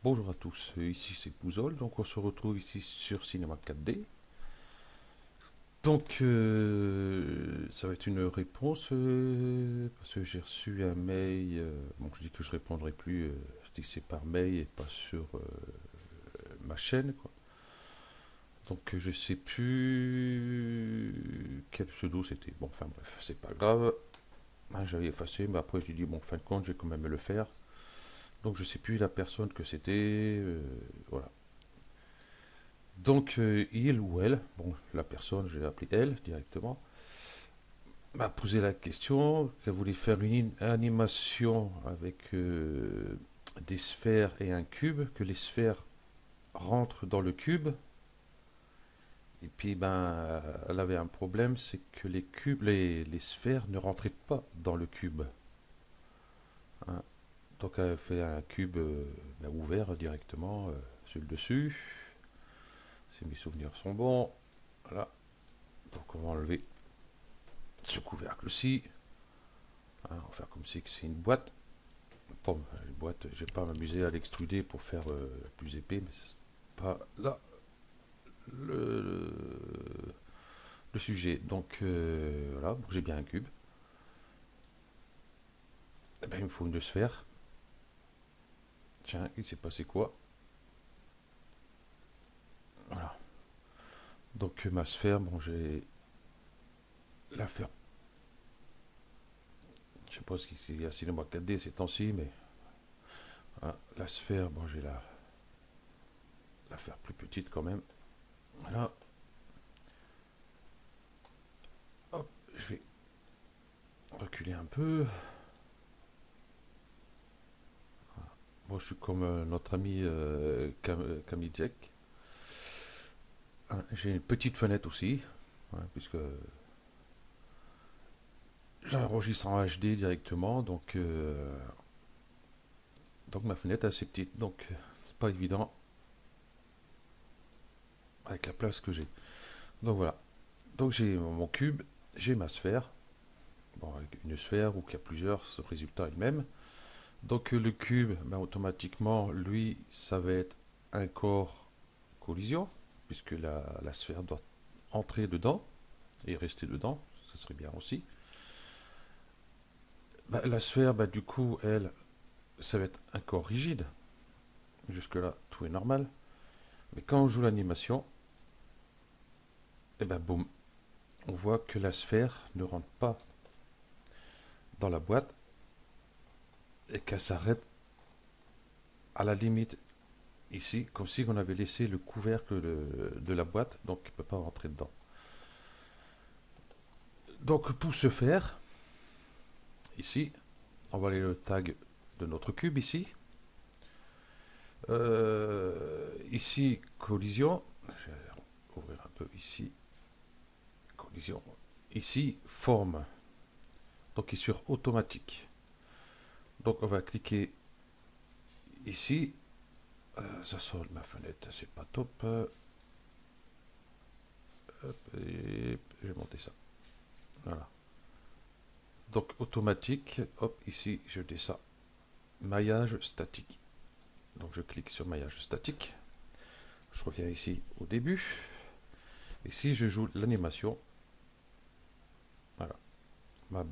Bonjour à tous, ici c'est Pouzol, donc on se retrouve ici sur Cinéma 4D. Donc ça va être une réponse, parce que j'ai reçu un mail, bon je dis que je répondrai plus, je dis que c'est par mail et pas sur ma chaîne, quoi. Donc je sais plus quel pseudo c'était, bon enfin bref, c'est pas grave. Ah, j'avais effacé, mais après j'ai dit bon en fin de compte je vais quand même le faire. Donc je sais plus la personne que c'était, voilà. Donc, il ou elle, bon, la personne, je l'ai appelée elle directement, m'a posé la question qu'elle voulait faire une animation avec des sphères et un cube, que les sphères rentrent dans le cube. Et puis, ben, elle avait un problème, c'est que les cubes, les sphères ne rentraient pas dans le cube, hein. Donc, elle a fait un cube ben, ouvert directement sur le dessus. Si mes souvenirs sont bons, voilà. Donc, on va enlever ce couvercle-ci. Hein, on va faire comme si c'est une boîte. Pomme, une boîte, je vais pas m'amuser à l'extruder pour faire plus épais, mais c'est pas là le, le sujet. Donc voilà, bon, j'ai bien un cube. Eh ben, il me faut une sphère. Tiens, il s'est passé quoi? Voilà. Donc ma sphère, bon, j'ai la faire. Je sais pas s'il y a cinéma 4D ces temps-ci, mais voilà, la sphère, bon, j'ai la faire plus petite quand même. Voilà. Hop, je vais reculer un peu. Moi, je suis comme notre ami Camille Jack. Hein, j'ai une petite fenêtre aussi, hein, puisque j'enregistre en HD directement, donc ma fenêtre est assez petite, donc c'est pas évident avec la place que j'ai. Donc voilà, donc j'ai mon cube, j'ai ma sphère, bon, avec une sphère ou qu'il y a plusieurs, ce résultat est le même. Donc le cube, ben, automatiquement, lui, ça va être un corps collision, puisque la sphère doit entrer dedans et rester dedans, ça serait bien aussi. Ben, la sphère, ben, du coup, elle, ça va être un corps rigide. Jusque-là, tout est normal. Mais quand on joue l'animation, et ben boum, on voit que la sphère ne rentre pas dans la boîte et qu'elle s'arrête à la limite ici, comme si on avait laissé le couvercle de la boîte, donc il ne peut pas rentrer dedans. Donc pour ce faire, ici, on va aller le tag de notre cube ici. Ici, collision. Je vais ouvrir un peu ici. Collision. Ici, forme. Donc il est sur automatique. Donc on va cliquer ici. Ça sort de ma fenêtre, c'est pas top. Hop, et je vais monter ça. Voilà. Donc automatique, hop, ici je descends. Maillage statique. Donc je clique sur maillage statique. Je reviens ici au début. Ici je joue l'animation. Voilà. Ma,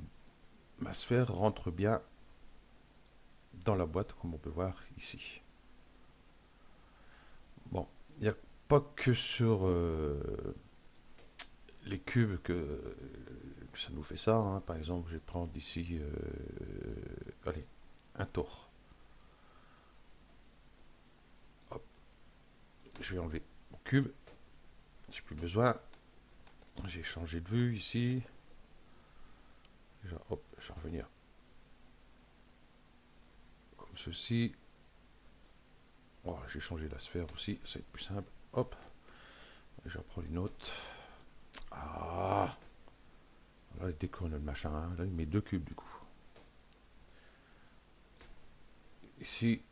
ma sphère rentre bien dans la boîte comme on peut voir ici. Bon, il n'y a pas que sur les cubes que ça nous fait ça, hein. Par exemple, je vais prendre ici, allez, un tour. Hop, je vais enlever mon cube, j'ai plus besoin. J'ai changé de vue ici. Hop, je vais revenir comme ceci. Oh, j'ai changé la sphère aussi, ça va être plus simple. Hop, je vais en prendre une autre. Ah, là il déconne le machin, hein. Là il met deux cubes du coup. Ici,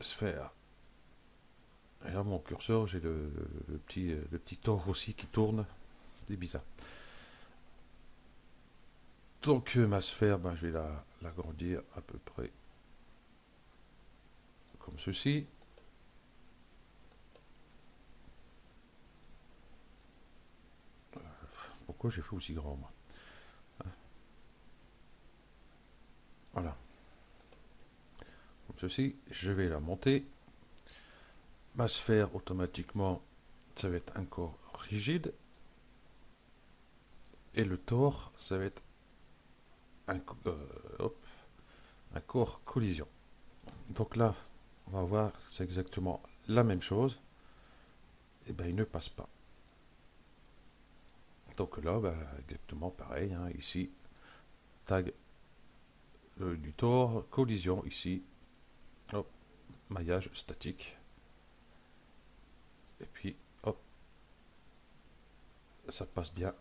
sphère. Et là mon curseur, j'ai le petit tort aussi qui tourne. C'est bizarre. Donc ma sphère, je vais l'agrandir à peu près comme ceci. pourquoi j'ai fait aussi grand, moi. Voilà. Comme ceci, je vais la monter. Ma sphère, automatiquement, ça va être un corps rigide. Et le tore, ça va être un, hop, un corps collision. Donc là, on va voir, c'est exactement la même chose. Et ben, il ne passe pas. Donc là, ben, exactement pareil. Hein, ici, tag du tore, collision ici. Hop, maillage statique. Et puis, hop, ça passe bien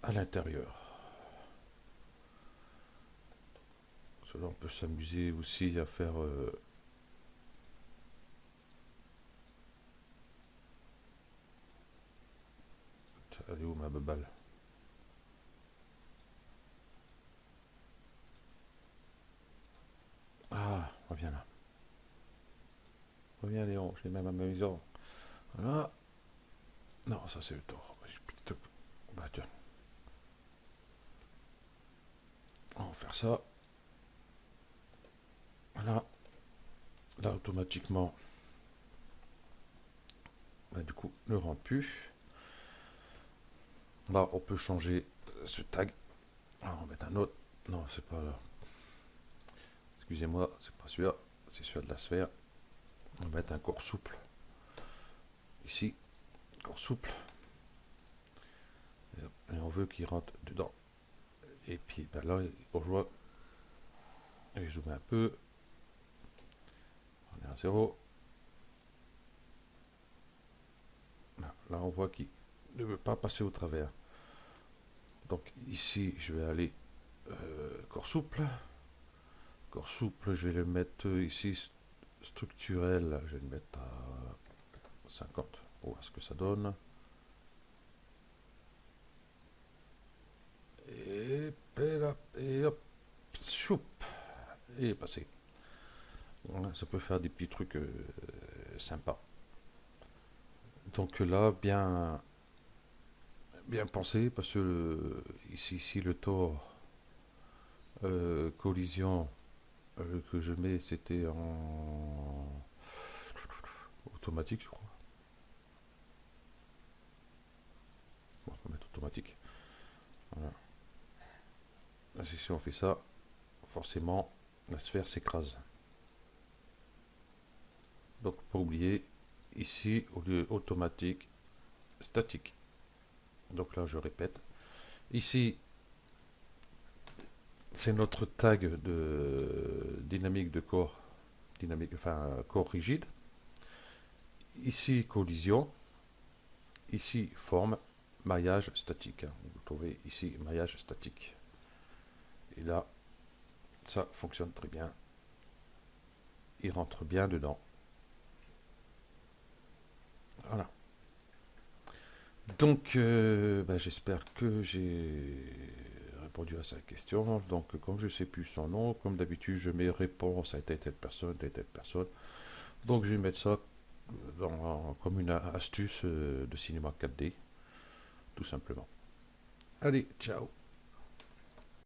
à l'intérieur. Cela, on peut s'amuser aussi à faire elle est où ma balle? Ah, reviens là. Reviens Léon, j'ai même à ma maison. Voilà. Non, ça c'est le tort. Bah tiens, on va faire ça. Voilà. Là, automatiquement, bah, du coup, ne rentre plus. Là, on peut changer ce tag. Alors, on va mettre un autre. Non, c'est pas là. Excusez-moi, c'est pas celui-là. C'est celui de la sphère. On va mettre un corps souple. Ici, corps souple. Et on veut qu'il rentre dedans. Et puis, ben là, on voit. Je vais zoomer un peu. On est à 0. Là, on voit qu'il ne veut pas passer au travers. Donc ici, je vais aller corps souple. Corps souple, je vais le mettre ici, structurel, je vais le mettre à 50 pour voir ce que ça donne. Et hop, choup, et passé. Voilà, ça peut faire des petits trucs sympas. Donc là, bien pensé, parce que ici le tort collision que je mets, c'était en automatique, je crois. Bon, on va mettre automatique. Voilà. Là, si on fait ça, forcément, la sphère s'écrase. Donc, pas oublier, ici, au lieu automatique, statique. Donc là, je répète. Ici, c'est notre tag de dynamique de corps, dynamique, enfin corps rigide. Ici, collision. Ici, forme, maillage statique. Vous trouvez ici maillage statique. Et là, ça fonctionne très bien. Il rentre bien dedans. Voilà. Donc, ben, j'espère que j'ai répondu à sa question. Donc, comme je ne sais plus son nom, comme d'habitude, je mets réponse à telle personne, telle personne. Donc, je vais mettre ça comme une astuce de cinéma 4D, tout simplement. Allez, ciao!